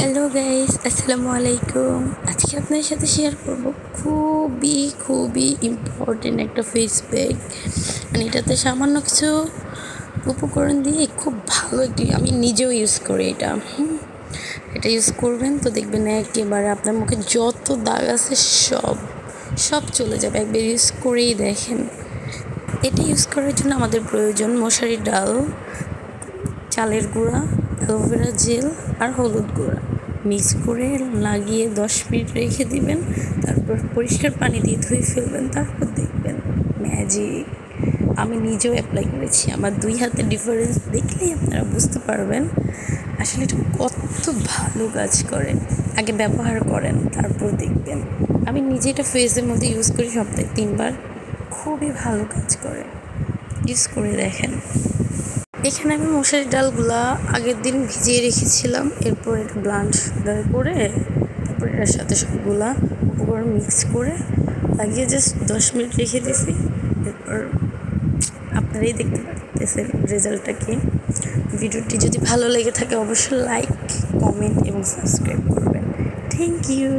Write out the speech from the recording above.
Hello guys, আসসালামু আলাইকুম। আজকে আপনার সাথে শেয়ার করব খুবই ইম্পর্টেন্ট একটা ফেস প্যাক। মানে এটাতে সামান্য কিছু উপকরণ দিয়ে খুব ভালো একটি, আমি নিজেও ইউজ করি এটা। এটা ইউজ করবেন তো দেখবেন একেবারে আপনার মুখে যত দাগ আছে সব সব চলে যাবে। একবার ইউজ করেই দেখেন। এটা ইউজ করার জন্য আমাদের প্রয়োজন মশারির ডাল, চালের গুঁড়া, অ্যালোভেরা জেল আর হলুদ গুঁড়া মিক্স করে লাগিয়ে 10 মিনিট রেখে দিবেন। তারপর পরিষ্কার পানি দিয়ে ধুয়ে ফেলবেন। তারপর দেখবেন ম্যাজিক। আমি নিজেও অ্যাপ্লাই করেছি, আমার 2 হাতের ডিফারেন্স দেখলেই আপনারা বুঝতে পারবেন আসলে এটা কত ভালো কাজ করে। আগে ব্যবহার করেন, তারপর দেখবেন। আমি নিজে এটা ফেসের মধ্যে ইউজ করি সপ্তাহে 3 বার। খুবই ভালো কাজ করে, ইউজ করে দেখেন। এখানে আমি মশারির ডালগুলা আগের দিন ভিজিয়ে রেখেছিলাম। এরপর এটা ব্লান্ডার করে তারপর এটার সাথে সবগুলা উপকরণ মিক্স করে লাগিয়ে জাস্ট 10 মিনিট রেখে দিয়েছি। এরপর আপনারাই দেখতে পারতেছেন রেজাল্টটা কি। ভিডিওটি যদি ভালো লেগে থাকে অবশ্যই লাইক, কমেন্ট এবং সাবস্ক্রাইব করবেন। Thank you.